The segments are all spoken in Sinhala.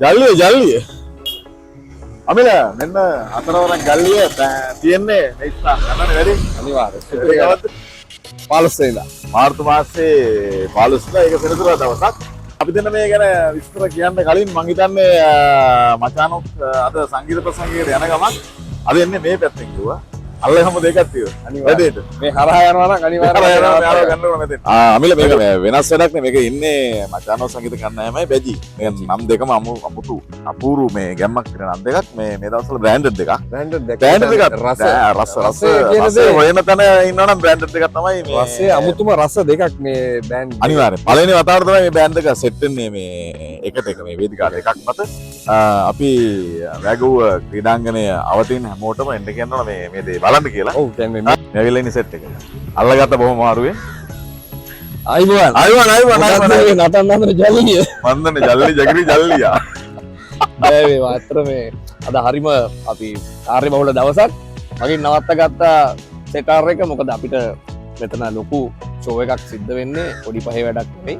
ජල්ලිය අමිල මෙන්න හතරවරක් ගල්ලිය තියෙන්නේ ඉස්සා ගන්නනේ වැඩි අනිවාර්යයෙන් 15 ඉඳලා මාර්තු මාසේ 15 ඒක සෙනසුරා දවසක් අපි දෙන්න මේ ගැන විස්තර කියන්න කලින් මං හිතන්නේ මචානොත් අද සංගීත ප්‍රසංගයකට යන ගමන් අද එන්නේ මේ පැත්තෙන් කිව්වා අල්ල හැම දෙකක් තියෙනවා වැඩේට මේ හරහා යනවා නම් අනිවාර්යයෙන් යාළුවා ගන්න ඕන මෙතෙන් අමිල මේක වෙනස් වැඩක් නේ මේක ඉන්නේ මචානෝ සංගීත කණ්ඩායමයි බැජි මේ නම් දෙකම අමුතු අපූර්ව මේ ගැම්මක් තියෙන නම් දෙකක් මේ දවස්වල බ්‍රෑන්ඩඩ් එකක් බ්‍රෑන්ඩඩ් එකක් රස වෙන තැන ඉන්නවනම් බ්‍රෑන්ඩඩ් එකක් තමයි මේ රසයේ අමුතුම රස දෙකක් මේ බෑන්ඩ් අනිවාර්යයෙන් පළවෙනි වතාවට තමයි මේ බෑන්ඩ් එක සෙට් වෙන්නේ මේ එකට එක මේ වේදිකාවට එකක් මත අපි වැගුව ක්‍රීඩාංගණය අවතින් හැමෝටම එන්න කියනවා මේ දේ බලන්න කියලා. ඔව් දැන් මේ ඇවිල්ලා ඉන්නේ සෙට් එක. අල්ලගත්ත බොහොම අමාරුවෙන්. ආයිබෝන් නටන්න ජල්ලිය. වන්දන ජල්ලි ජගරි ජල්ලියා. බෑ වේවා අතර මේ අද හරිම අපි කාර්ය බහුල දවසක්. මගෙන් නවත්තගත්ත සෙටාර් එක මොකද අපිට මෙතන ලොකු ෂෝ එකක් සිද්ධ වෙන්නේ පොඩි පහේ වැඩක් නෙවෙයි.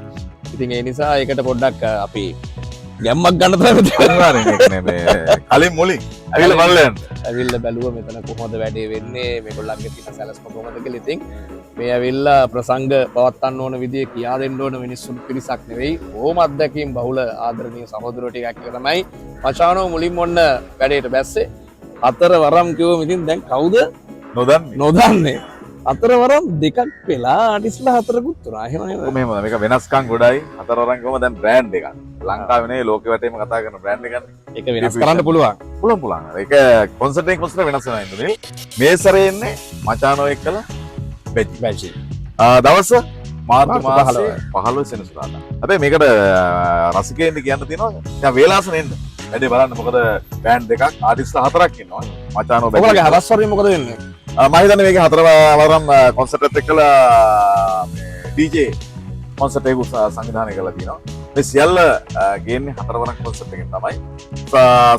ඉතින් ඒ නිසා ඒකට පොඩ්ඩක් අපි ගැම්මක් ගන්න තමයි කලින් මුලින් ඇවිල්ලා බලන්න. ඇවිල්ලා බැලුවා මෙතන කොහොමද වැඩේ වෙන්නේ මේගොල්ලන්ගේ තියෙන සැලැස්ම කොහොමද කියලා. ඉතින් මේ ඇවිල්ලා ප්‍රසංග පවත්වන්න ඕන විදිය කියා දෙන්න ඕන මිනිස්සුන් පිරිසක් නෙවෙයි. ඕම අත්දැකීම් බහුල ආදරණීය සහෝදරයෝ ටිකක් එක තමයි මචානෝ මුලින්ම ඔන්න වැඩේට බැස්සේ. හතර වරම් කිව්වම ඉතින් දැන් කවුද නොදන්නේ. හතර වරම් දෙකක් වෙලා ආටිස්ලා හතරකුත් තුනා. එහෙම මෙහෙම මේක වෙනස්කම් ගොඩයි. හතර වරම් කොහොම දැන් බ්‍රෑන්ඩ් එකක්. ලංකාවේ නේ ලෝකෙ වටේම කතා කරන බ්‍රෑන්ඩ් එකක්. ඒක වෙනස් කරන්න පුළුවන්. පුළුවන්. ඒක කොන්සර්ට් එකෙන් කොන්සර්ට් වෙනස් වෙනවා ඉන්නේ. මේ සැරේ ඉන්නේ මචානෝ එක්කලා බැජි. දවස් මාර්තු මාසේ 15 සෙනසුරාදා. හැබැයි මේකට රසිකයින්ද කියන්න තියෙනවා. දැන් වේලාසන එන්න. වැඩේ බලන්න මොකද බෑන්ඩ් දෙකක් ආටිස්ලා හතරක් ඉන්නවා. මචානෝ බැජි. ඔයාලගේ හවස් වරින් මොකද වෙන්නේ? මම හිතන්නේ මේකේ හතර වරම් කොන්සර්ට් එකත් එක්කලා මේ DJ කොන්සර්ට් එක සංවිධානය කරලා තියෙනවා. මේ සියල්ල ගේන්නේ හතර වරක් කොන්සර්ට් එකෙන් තමයි.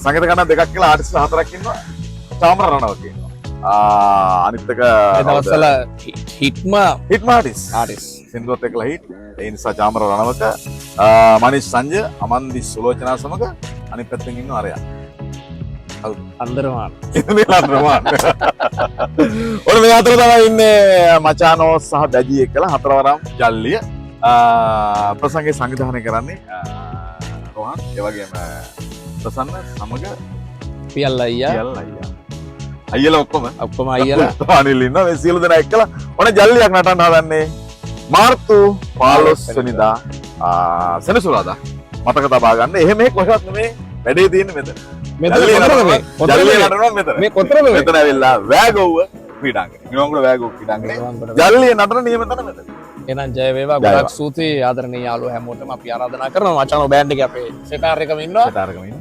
සංගීත කණ්ඩායම් දෙකක් කියලා ආටිස්ලා හතරක් ඉන්නවා. චාමර රණවක ඉන්නවා. අනිත් එක දවස්වල හිට්ම ආටිස් සින්දුවත් එක්කලා හිට්. ඒ නිසා චාමර රණවක මනිෂ් සංජය අමන්දි සුලෝචනා සමග අනිත් පැත්තෙන් ඉන්නවා අරයා. අන්දරමාන ඔන්න මේ අතර තමයි ඉන්නේ මචානෝ සහ බැජි එක්කලා හතරවරම් ජල්ලිය ප්‍රසංගයේ සංවිධානය කරන්නේ රෝහන් ඒ වගේම ප්‍රසන්න සමග පියල් අයියා අයියලා ඔක්කොම අයියලා අනිල් ඉන්නවා මේ සියලු දෙනා එක්කලා ඔන්න ජල්ලියක් නටන්න හදන්නේ මාර්තු 15 වෙනිදා සෙනසුරාදා මතක තබා ගන්න. එහෙම කොහෙවත් නෙමේ වැඩේ තියෙන්නේ මෙතන. මෙතන ඇවිල්ලා වැගොව්ව ක්‍රීඩාංගණය. මිනුවන්ගොඩ වැගොව්ව ක්‍රීඩාංගණය. ජල්ලිය නටන නියම තැන මෙතන. එහෙනම් ජය වේවා. ගොඩක් ස්තුතියි ආදරණීය යාළුවෝ හැමෝටම අපි ආරාධනා කරනවා මචානෝ බෑන්ඩ් එකේ අපේ සෙටාර් එකම ඉන්නවා.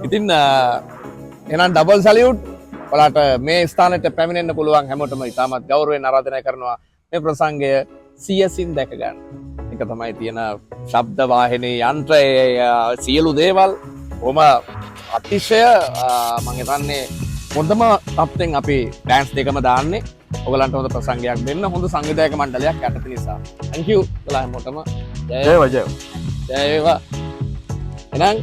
ඉතින් එහෙනම් ඩබල් සැලියුට්. ඔයාලට මේ ස්ථානෙට පැමිණෙන්න පුළුවන් හැමෝටම ඉතාමත් ගෞරවයෙන් ආරාධනා කරනවා මේ ප්‍රසංගය සියසින් දැක ගන්න. ඒක තමයි තියෙන ශබ්ද වාහිනී යන්ත්‍රය සියලු දේවල් කොහොම අතිශය මම හිතන්නේ හොඳම තත්ත්වෙන් අපි ඩෑන්ස් දෙකම දාන්නේ. ඔයගලන්ට හොඳ ප්‍රසංගයක් දෙන්න හොඳ සංවිධායක මණ්ඩලයක් යටතේ නිසා. thank you ඔයාලා හැමෝටම ජය වේවා. එහෙනම්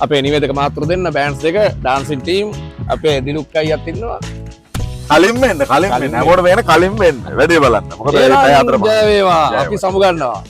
අපේ නිවේදක මාතෘ දෙන්න බෑන්ඩ්ස් දෙක ඩාන්සින් ටීම් අපේ දිනුක් අයියත් ඉන්නවා. කලින් වෙන්න හැමෝටම වෙන කලින් වෙන්න වැඩේ බලන්න. මොකද ඒ අතර ජය වේවා. අපි සමු ගන්නවා.